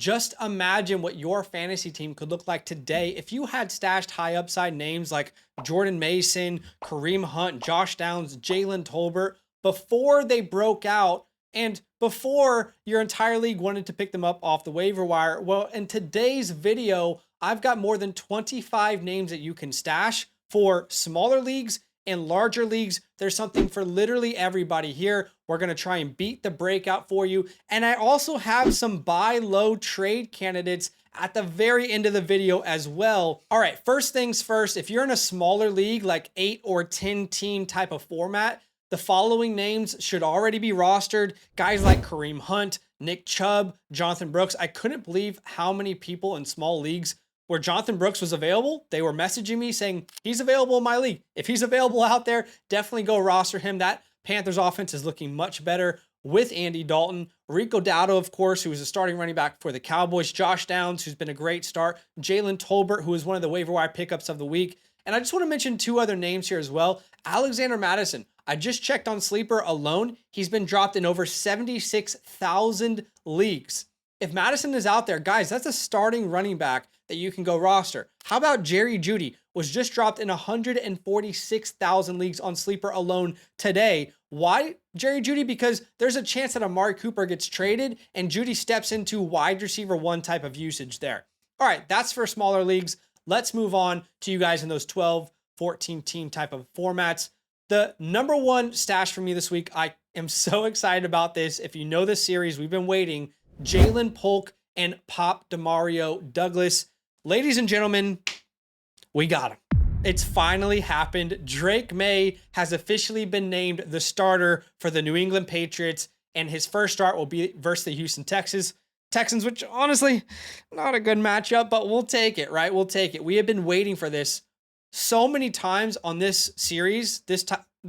Just imagine what your fantasy team could look like today if you had stashed high upside names like Jordan Mason, Kareem Hunt, Josh Downs, Jalen Tolbert before they broke out and before your entire league wanted to pick them up off the waiver wire. Well, in today's video, I've got more than 25 names that you can stash for smaller leagues and larger leagues. There's something for literally everybody here. We're going to try and beat the breakout for you. And I also have some buy low trade candidates at the very end of the video as well. All right, first things first, if you're in a smaller league, like 8 or 10 team type of format, the following names should already be rostered. Guys like Kareem Hunt, Nick Chubb, Jonathan Brooks. I couldn't believe how many people in small leagues where Jonathan Brooks was available, they were messaging me saying, he's available in my league. If he's available out there, definitely go roster him. That Panthers offense is looking much better with Andy Dalton. Rico Dowdle, of course, who was a starting running back for the Cowboys. Josh Downs, who's been a great start. Jalen Tolbert, who is one of the waiver wire pickups of the week. And I just want to mention two other names here as well. Alexander Mattison. I just checked on Sleeper alone. He's been dropped in over 76,000 leagues. If Madison is out there, guys, that's a starting running back that you can go roster. How about Jerry Jeudy? Was just dropped in 146,000 leagues on Sleeper alone today. Why Jerry Jeudy? Because there's a chance that Amari Cooper gets traded and Jeudy steps into wide receiver one type of usage there. All right, that's for smaller leagues. Let's move on to you guys in those 12, 14 team type of formats. The number one stash for me this week, I am so excited about this. If you know this series, we've been waiting. Jalen Polk and Pop Demario Douglas. Ladies and gentlemen, we got him. It's finally happened. Drake May has officially been named the starter for the New England Patriots, and his first start will be versus the Houston Texans, which honestly, not a good matchup, but we'll take it, right? We'll take it. We have been waiting for this so many times on this series, the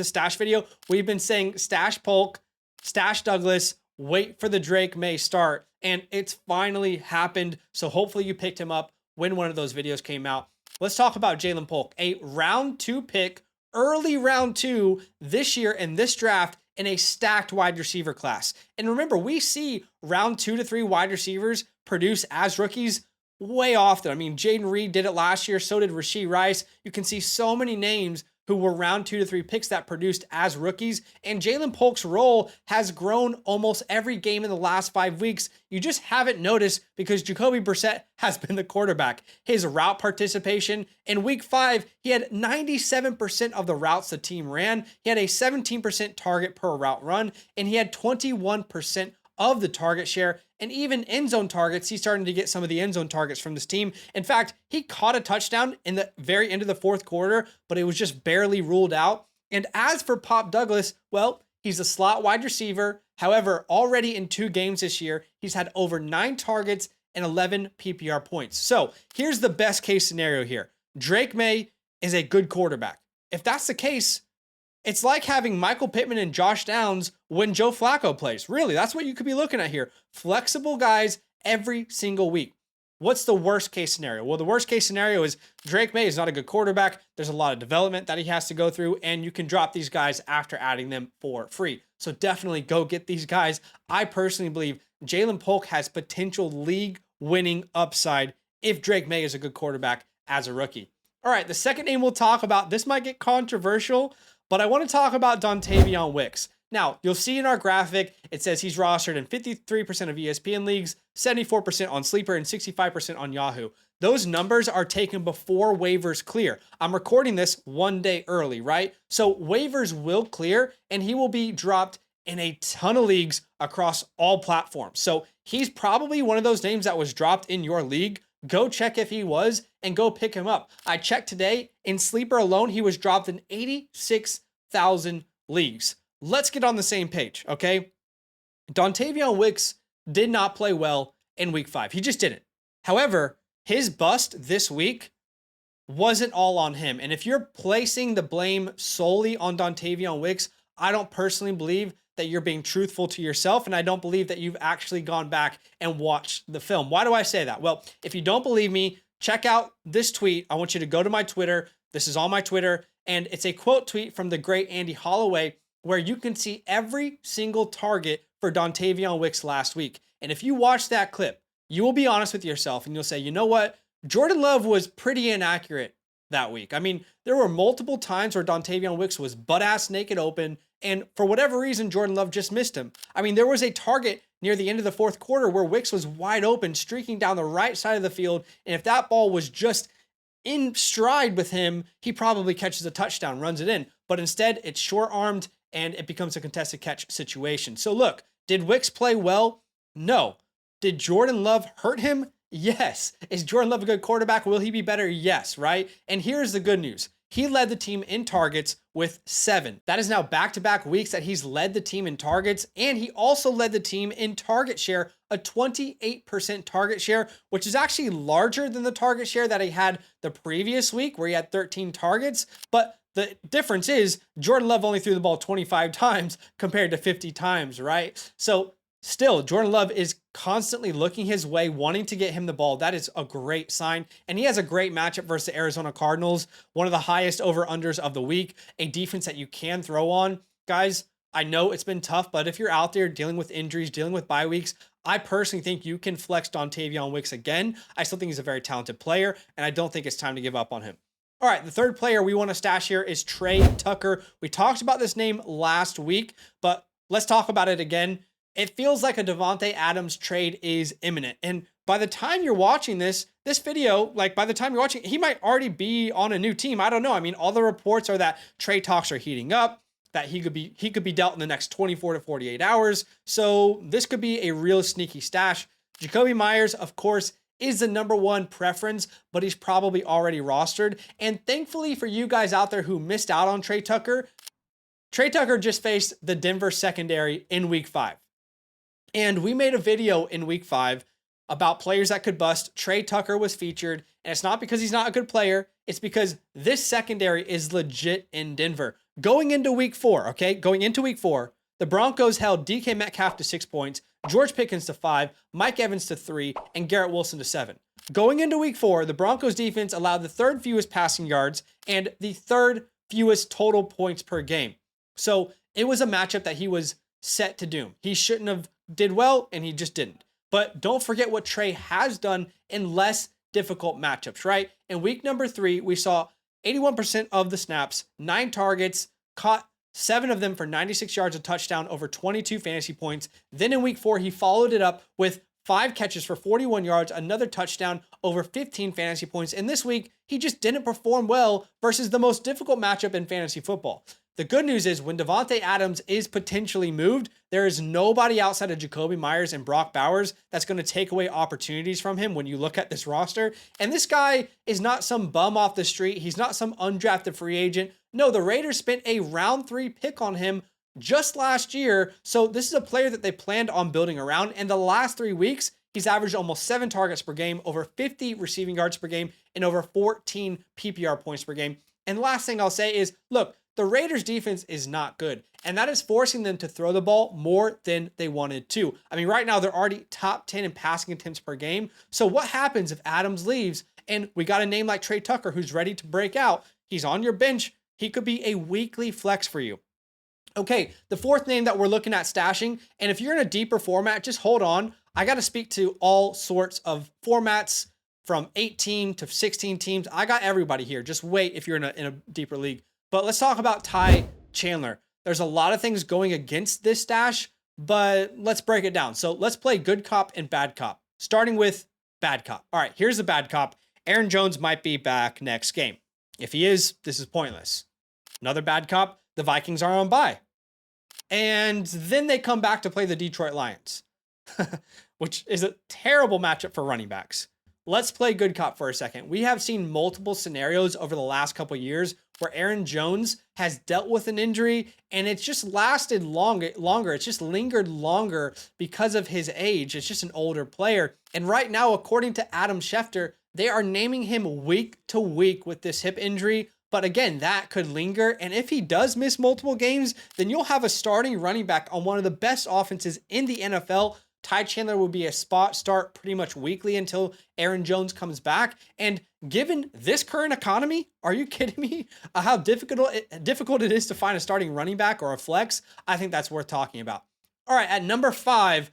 stash video. We've been saying stash Polk, stash Douglas, wait for the Drake May start, and it's finally happened. So hopefully you picked him up when one of those videos came out. Let's talk about Jalen Polk, a round 2 pick, early round 2 this year in this draft in a stacked wide receiver class. And remember, we see round 2 to 3 wide receivers produce as rookies way often. I mean, Jaden Reed did it last year. So did Rashee Rice. You can see so many names who were round 2 to 3 picks that produced as rookies. And Jalen Polk's role has grown almost every game in the last 5 weeks. You just haven't noticed because Jacoby Brissett has been the quarterback. His route participation in week 5, he had 97% of the routes the team ran. He had a 17% target per route run, and he had 21% of the target share. And even end zone targets, he's starting to get some of the end zone targets from this team. In fact, he caught a touchdown in the very end of the fourth quarter, but it was just barely ruled out. And as for Pop Douglas, well, he's a slot wide receiver. However, already in 2 games this year, he's had over 9 targets and 11 PPR points. So here's the best case scenario here. Drake May is a good quarterback. If that's the case, it's like having Michael Pittman and Josh Downs when Joe Flacco plays. Really, that's what you could be looking at here. Flexible guys every single week. What's the worst case scenario? Well, the worst case scenario is Drake May is not a good quarterback. There's a lot of development that he has to go through, and you can drop these guys after adding them for free. So definitely go get these guys. I personally believe Jalen Polk has potential league-winning upside if Drake May is a good quarterback as a rookie. All right, the second name we'll talk about, this might get controversial, but I want to talk about Dontayvion Wicks. Now, you'll see in our graphic, it says he's rostered in 53% of ESPN leagues, 74% on Sleeper, and 65% on Yahoo. Those numbers are taken before waivers clear. I'm recording this 1 day early, right? So waivers will clear, and he will be dropped in a ton of leagues across all platforms. So he's probably one of those names that was dropped in your league. Go check if he was and go pick him up. I checked today, in Sleeper alone, he was dropped in 86,000 leagues. Let's get on the same page, okay? Dontayvion Wicks did not play well in week 5. He just didn't. However, his bust this week wasn't all on him. And if you're placing the blame solely on Dontayvion Wicks, I don't personally believe that you're being truthful to yourself, and I don't believe that you've actually gone back and watched the film. Why do I say that? Well, if you don't believe me, check out this tweet. I want you to go to my Twitter. This is on my Twitter, and it's a quote tweet from the great Andy Holloway where you can see every single target for Dontayvion Wicks last week. And if you watch that clip, you will be honest with yourself and you'll say, you know what? Jordan Love was pretty inaccurate that week. I mean, there were multiple times where Dontavion Wicks was butt-ass naked open, and for whatever reason, Jordan Love just missed him. I mean, there was a target near the end of the fourth quarter where Wicks was wide open, streaking down the right side of the field, and if that ball was just in stride with him, he probably catches a touchdown, runs it in. But instead, it's short-armed, and it becomes a contested catch situation. So look, did Wicks play well? No. Did Jordan Love hurt him? Yes. Is Jordan Love a good quarterback? Will he be better? Yes, right? And here's the good news. He led the team in targets with 7. That is now back-to-back weeks that he's led the team in targets, and he also led the team in target share, a 28% target share, which is actually larger than the target share that he had the previous week where he had 13 targets. But the difference is Jordan Love only threw the ball 25 times compared to 50 times, right? So still, Jordan Love is constantly looking his way, wanting to get him the ball. That is a great sign. And he has a great matchup versus the Arizona Cardinals, one of the highest over-unders of the week, a defense that you can throw on. Guys, I know it's been tough, but if you're out there dealing with injuries, dealing with bye weeks, I personally think you can flex Dontavion Wicks again. I still think he's a very talented player, and I don't think it's time to give up on him. All right, the third player we want to stash here is Tre Tucker. We talked about this name last week, but let's talk about it again. It feels like a Davante Adams trade is imminent. And by the time you're watching this video, like by the time you're watching, he might already be on a new team. I don't know. I mean, all the reports are that trade talks are heating up, that he could be dealt in the next 24 to 48 hours. So this could be a real sneaky stash. Jakobi Meyers, of course, is the number one preference, but he's probably already rostered. And thankfully for you guys out there who missed out on Tre Tucker just faced the Denver secondary in week 5. And we made a video in week 5 about players that could bust. Tre Tucker was featured, and it's not because he's not a good player. It's because this secondary is legit in Denver. Going into week 4, the Broncos held DK Metcalf to 6 points, George Pickens to 5, Mike Evans to 3, and Garrett Wilson to 7. Going into week 4, the Broncos defense allowed the 3rd fewest passing yards and the 3rd fewest total points per game. So it was a matchup that he was set to doom. He shouldn't have did well, and he just didn't. But don't forget what Tre has done in less difficult matchups, right? In week number 3, we saw 81% of the snaps, 9 targets, caught 7 of them for 96 yards, a touchdown, over 22 fantasy points. Then in week 4, he followed it up with 5 catches for 41 yards, another touchdown, over 15 fantasy points. And this week, he just didn't perform well versus the most difficult matchup in fantasy football. The good news is when Davante Adams is potentially moved, there is nobody outside of Jakobi Meyers and Brock Bowers that's going to take away opportunities from him when you look at this roster. And this guy is not some bum off the street. He's not some undrafted free agent. No, the Raiders spent a round 3 pick on him just last year. So this is a player that they planned on building around. And the last 3 weeks, he's averaged almost 7 targets per game, over 50 receiving yards per game, and over 14 PPR points per game. And last thing I'll say is, look, the Raiders defense is not good, and that is forcing them to throw the ball more than they wanted to. I mean, right now they're already top 10 in passing attempts per game. So what happens if Adams leaves and we got a name like Tre Tucker who's ready to break out? He's on your bench. He could be a weekly flex for you. Okay, the fourth name that we're looking at stashing, and if you're in a deeper format, just hold on. I got to speak to all sorts of formats from 18 to 16 teams. I got everybody here. Just wait if you're in a deeper league. But let's talk about Ty Chandler. There's a lot of things going against this stash, but let's break it down. So let's play good cop and bad cop, starting with bad cop. All right, here's the bad cop. Aaron Jones might be back next game. If he is, this is pointless. Another bad cop, the Vikings are on bye. And then they come back to play the Detroit Lions, which is a terrible matchup for running backs. Let's play good cop for a second. We have seen multiple scenarios over the last couple of years where Aaron Jones has dealt with an injury and it's just lasted longer. It's just lingered longer because of his age. It's just an older player. And right now, according to Adam Schefter, they are naming him week to week with this hip injury. But again, that could linger. And if he does miss multiple games, then you'll have a starting running back on one of the best offenses in the NFL. Ty Chandler will be a spot start pretty much weekly until Aaron Jones comes back. And given this current economy, are you kidding me? How difficult it is to find a starting running back or a flex? I think that's worth talking about. All right, at number 5,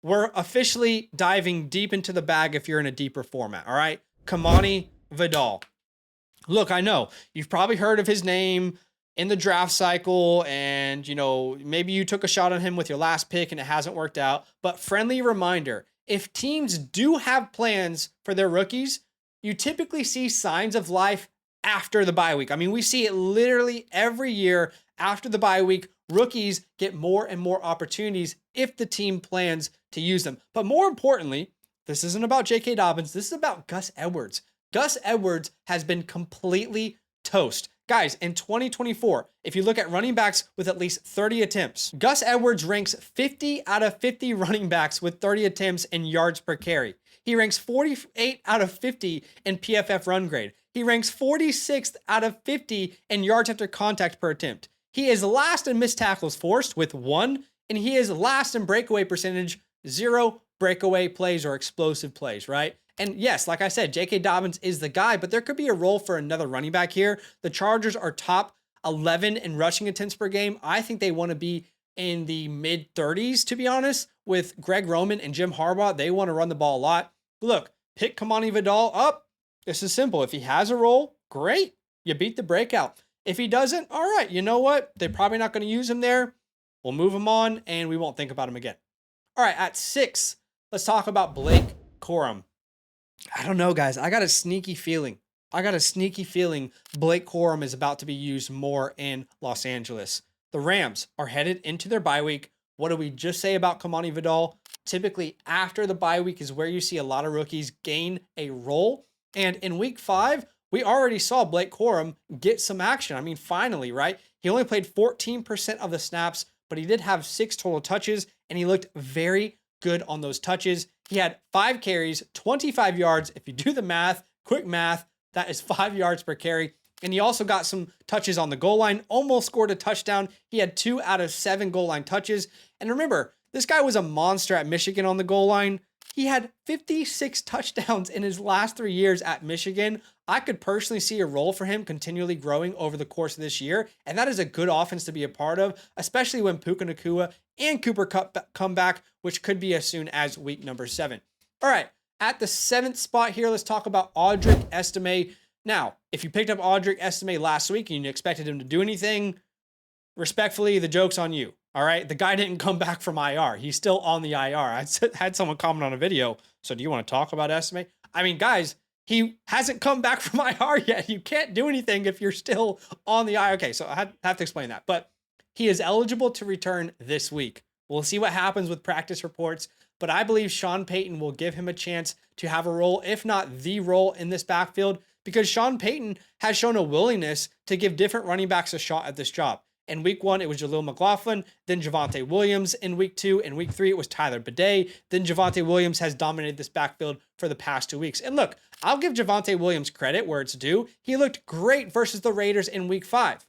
we're officially diving deep into the bag if you're in a deeper format, all right? Kimani Vidal. Look, I know you've probably heard of his name in the draft cycle, and maybe you took a shot on him with your last pick and it hasn't worked out. But friendly reminder, if teams do have plans for their rookies, you typically see signs of life after the bye week. I mean, we see it literally every year after the bye week. Rookies get more and more opportunities if the team plans to use them. But more importantly, this isn't about J.K. Dobbins. This is about Gus Edwards. Gus Edwards has been completely toast. Guys, in 2024, if you look at running backs with at least 30 attempts, Gus Edwards ranks 50 out of 50 running backs with 30 attempts in yards per carry. He ranks 48 out of 50 in PFF run grade. He ranks 46th out of 50 in yards after contact per attempt. He is last in missed tackles forced with 1, and he is last in breakaway percentage, 0 breakaway plays or explosive plays, right? And yes, like I said, J.K. Dobbins is the guy, but there could be a role for another running back here. The Chargers are top 11 in rushing attempts per game. I think they want to be in the mid-30s, to be honest. With Greg Roman and Jim Harbaugh, they want to run the ball a lot. Look, pick Kimani Vidal up. This is simple. If he has a role, great. You beat the breakout. If he doesn't, all right, you know what? They're probably not going to use him there. We'll move him on, and we won't think about him again. All right, at 6, let's talk about Blake Corum. I don't know, guys. I got a sneaky feeling Blake Corum is about to be used more in Los Angeles. The Rams are headed into their bye week. What did we just say about Kimani Vidal? Typically, after the bye week is where you see a lot of rookies gain a role. And in week 5, we already saw Blake Corum get some action. I mean, finally, right? He only played 14% of the snaps, but he did have 6 total touches, and he looked very good on those touches. He had 5 carries, 25 yards. If you do the math, quick math, that is 5 yards per carry. And he also got some touches on the goal line, almost scored a touchdown. He had 2 out of 7 goal line touches. And remember, this guy was a monster at Michigan on the goal line. He had 56 touchdowns in his last 3 years at Michigan. I could personally see a role for him continually growing over the course of this year. And that is a good offense to be a part of, especially when Puka Nacua and Cooper Kupp come back, which could be as soon as week number 7. All right, at the 7th spot here, let's talk about Audric Estime. Now, if you picked up Audric Estime last week and you expected him to do anything, respectfully, the joke's on you. All right, the guy didn't come back from IR. He's still on the IR. I had someone comment on a video. So do you want to talk about Estime? I mean, guys, he hasn't come back from IR yet. You can't do anything if you're still on the IR. Okay, so I have to explain that. But he is eligible to return this week. We'll see what happens with practice reports. But I believe Sean Payton will give him a chance to have a role, if not the role in this backfield, because Sean Payton has shown a willingness to give different running backs a shot at this job. In week 1, it was Jaleel McLaughlin, then Javonte Williams. In week 2, in week 3, it was Tyler Bidet. Then Javonte Williams has dominated this backfield for the past 2 weeks. And look, I'll give Javonte Williams credit where it's due. He looked great versus the Raiders in week 5.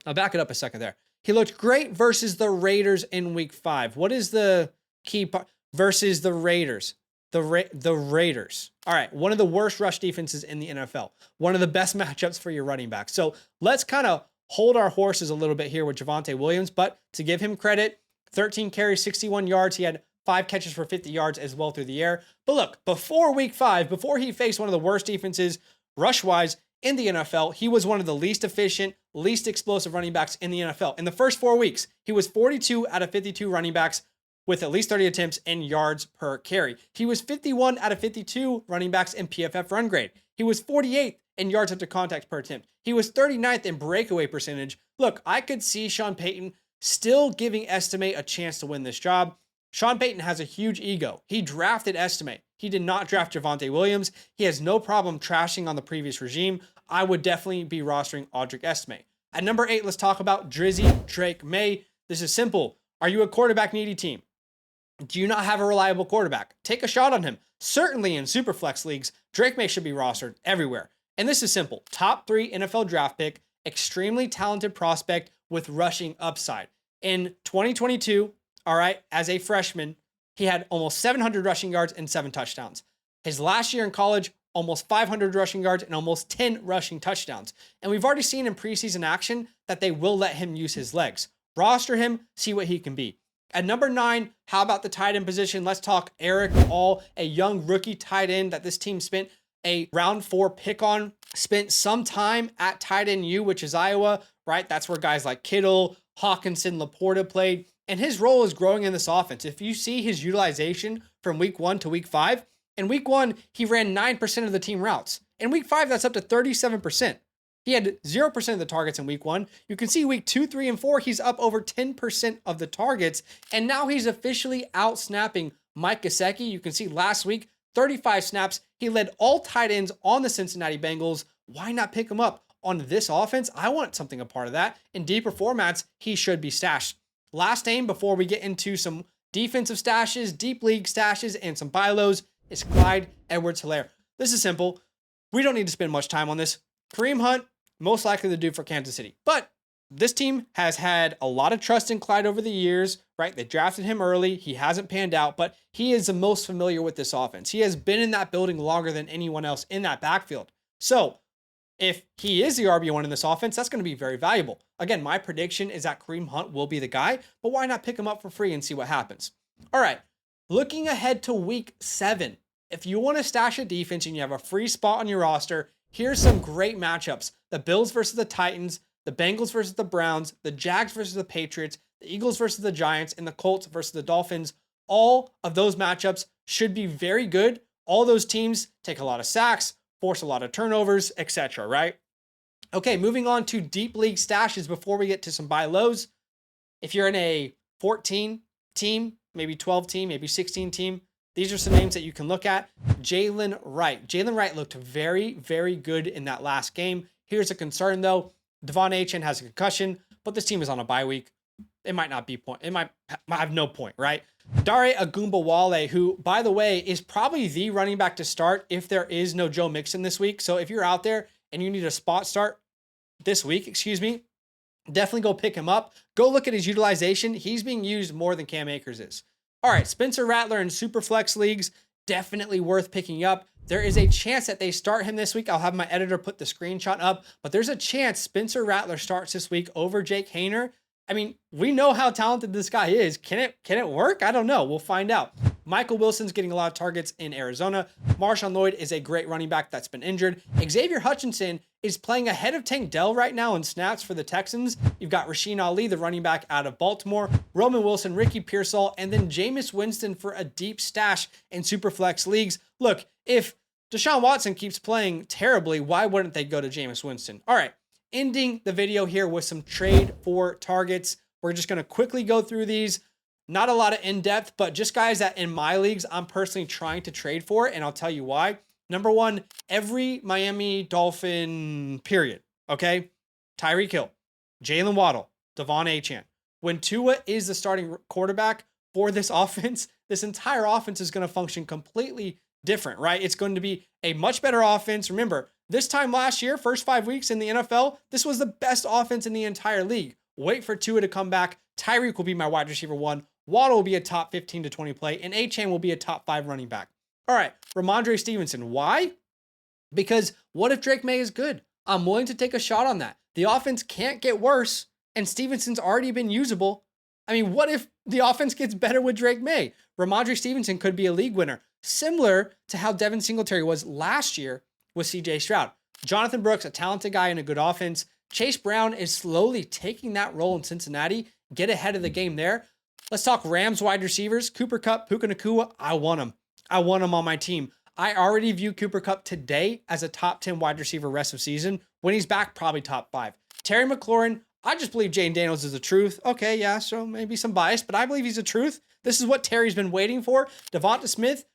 I'll back it up a second there. He looked great versus the Raiders in week 5. What is the key part? Versus the Raiders. The Raiders. All right, one of the worst rush defenses in the NFL. One of the best matchups for your running back. So let's kind of hold our horses a little bit here with Javonte Williams, but to give him credit, 13 carries, 61 yards. He had 5 catches for 50 yards as well through the air. But look, before week 5, before he faced one of the worst defenses rush-wise in the NFL, he was one of the least efficient, least explosive running backs in the NFL. In the first 4 weeks, he was 42 out of 52 running backs with at least 30 attempts and yards per carry. He was 51 out of 52 running backs in PFF run grade. He was 48th in yards after contact per attempt. He was 39th in breakaway percentage. Look, I could see Sean Payton still giving Estime a chance to win this job. Sean Payton has a huge ego. He drafted Estime. He did not draft Javonte Williams. He has no problem trashing on the previous regime. I would definitely be rostering Audric Estime. At number 8, let's talk about Drizzy Drake May. This is simple. Are you a quarterback needy team? Do you not have a reliable quarterback? Take a shot on him. Certainly in Superflex leagues, Drake May should be rostered everywhere. And this is simple. Top 3 NFL draft pick, extremely talented prospect with rushing upside. In 2022, all right, as a freshman, he had almost 700 rushing yards and 7 touchdowns. His last year in college, almost 500 rushing yards and almost 10 rushing touchdowns. And we've already seen in preseason action that they will let him use his legs. Roster him, see what he can be. At number 9, how about the tight end position? Let's talk Erick All, a young rookie tight end that this team spent a round 4 pick on, spent some time at tight end U, which is Iowa, right? That's where guys like Kittle, Hawkinson, Laporta played, and his role is growing in this offense. If you see his utilization from week 1 to week 5, in week 1, he ran 9% of the team routes. In week 5, that's up to 37%. He had 0% of the targets in week 1. You can see week 2, 3, and 4, he's up over 10% of the targets. And now he's officially out snapping Mike Gesicki. You can see last week, 35 snaps. He led all tight ends on the Cincinnati Bengals. Why not pick him up on this offense? I want something a part of that. In deeper formats, he should be stashed. Last name before we get into some defensive stashes, deep league stashes, and some buy lows is Clyde Edwards-Helaire. This is simple. We don't need to spend much time on this. Kareem Hunt, most likely the dude for Kansas City. But this team has had a lot of trust in Clyde over the years, right? They drafted him early. He hasn't panned out, but he is the most familiar with this offense. He has been in that building longer than anyone else in that backfield. So if he is the RB1 in this offense, that's going to be very valuable. Again, my prediction is that Kareem Hunt will be the guy, but why not pick him up for free and see what happens? All right, looking ahead to week 7, if you want to stash a defense and you have a free spot on your roster, here's some great matchups. The Bills versus the Titans, the Bengals versus the Browns, the Jags versus the Patriots, the Eagles versus the Giants, and the Colts versus the Dolphins. All of those matchups should be very good. All those teams take a lot of sacks, force a lot of turnovers, etc., right? Okay, moving on to deep league stashes before we get to some buy lows. If you're in a 14 team, maybe 12 team, maybe 16 team, these are some names that you can look at. Jalen Wright. Jalen Wright looked very, very good in that last game. Here's a concern, though. Devon Achane has a concussion, but this team is on a bye week. It might not be point. It might have no point, right? Dare Ogunbowale, who, by the way, is probably the running back to start if there is no Joe Mixon this week. So if you're out there and you need a spot start this week, definitely go pick him up. Go look at his utilization. He's being used more than Cam Akers is. All right, Spencer Rattler in Superflex leagues, definitely worth picking up. There is a chance that they start him this week. I'll have my editor put the screenshot up, but there's a chance Spencer Rattler starts this week over Jake Haener. I mean, we know how talented this guy is. Can it work? I don't know. We'll find out. Michael Wilson's getting a lot of targets in Arizona. Marshawn Lloyd is a great running back that's been injured. Xavier Hutchinson is playing ahead of Tank Dell right now in snaps for the Texans. You've got Rasheen Ali, the running back out of Baltimore, Roman Wilson, Ricky Pearsall, and then Jameis Winston for a deep stash in Superflex leagues. Look, if Deshaun Watson keeps playing terribly, why wouldn't they go to Jameis Winston? All right, ending the video here with some trade for targets. We're just going to quickly go through these. Not a lot of in-depth, but just guys that in my leagues I'm personally trying to trade for, and I'll tell you why. Number 1, every Miami Dolphin period, okay? Tyreek Hill, Jalen Waddle, Devon Achane. When Tua is the starting quarterback for this offense, this entire offense is going to function completely different, right? It's going to be a much better offense. Remember, this time last year, first 5 weeks in the NFL, this was the best offense in the entire league. Wait for Tua to come back. Tyreek will be my wide receiver 1. Waddle will be a top 15 to 20 play, and Achane will be a top 5 running back. All right, Ramondre Stevenson. Why? Because what if Drake May is good? I'm willing to take a shot on that. The offense can't get worse, and Stevenson's already been usable. I mean, what if the offense gets better with Drake May? Ramondre Stevenson could be a league winner, similar to how Devin Singletary was last year with CJ Stroud. Jonathan Brooks, a talented guy in a good offense. Chase Brown is slowly taking that role in Cincinnati. Get ahead of the game there. Let's talk Rams wide receivers. Cooper Kupp, Puka Nacua. I want him. I want him on my team. I already view Cooper Kupp today as a top 10 wide receiver rest of season. When he's back, probably top 5. Terry McLaurin, I just believe Jane Daniels is the truth. Okay, yeah, so maybe some bias, but I believe he's the truth. This is what Terry's been waiting for. Devonta Smith,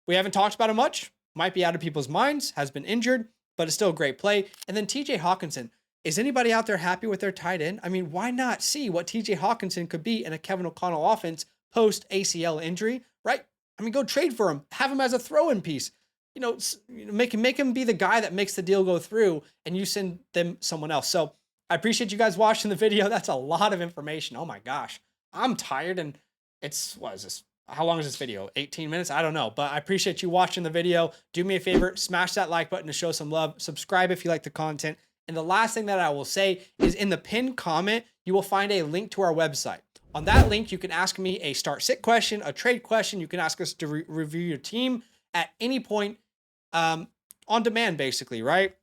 we haven't talked about him much. Might be out of people's minds, has been injured, but it's still a great play. And then TJ Hawkinson. Is anybody out there happy with their tight end? I mean, why not see what TJ Hawkinson could be in a Kevin O'Connell offense post ACL injury, right? I mean, go trade for him. Have him as a throw-in piece. Make him be the guy that makes the deal go through, and you send them someone else. So I appreciate you guys watching the video. That's a lot of information. Oh my gosh. I'm tired, and what is this? How long is this video? 18 minutes? I don't know, but I appreciate you watching the video. Do me a favor, smash that like button to show some love. Subscribe if you like the content. And the last thing that I will say is in the pinned comment, you will find a link to our website. On that link, you can ask me a start-sit question, a trade question. You can ask us to review your team at any point on demand, basically, right?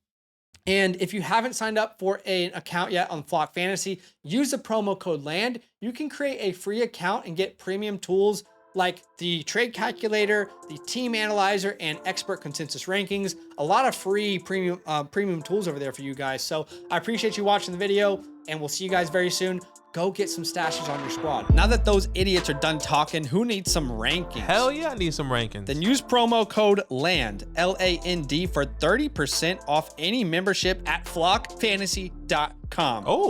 And if you haven't signed up for an account yet on Flock Fantasy, use the promo code LAND. You can create a free account and get premium tools like the trade calculator, the team analyzer, and expert consensus rankings. A lot of free premium tools over there for you guys. So I appreciate you watching the video, and we'll see you guys very soon. Go get some stashes on your squad. Now that those idiots are done talking, who needs some rankings? Hell yeah, I need some rankings. Then use promo code LAND, L-A-N-D, for 30% off any membership at flockfantasy.com. Oh.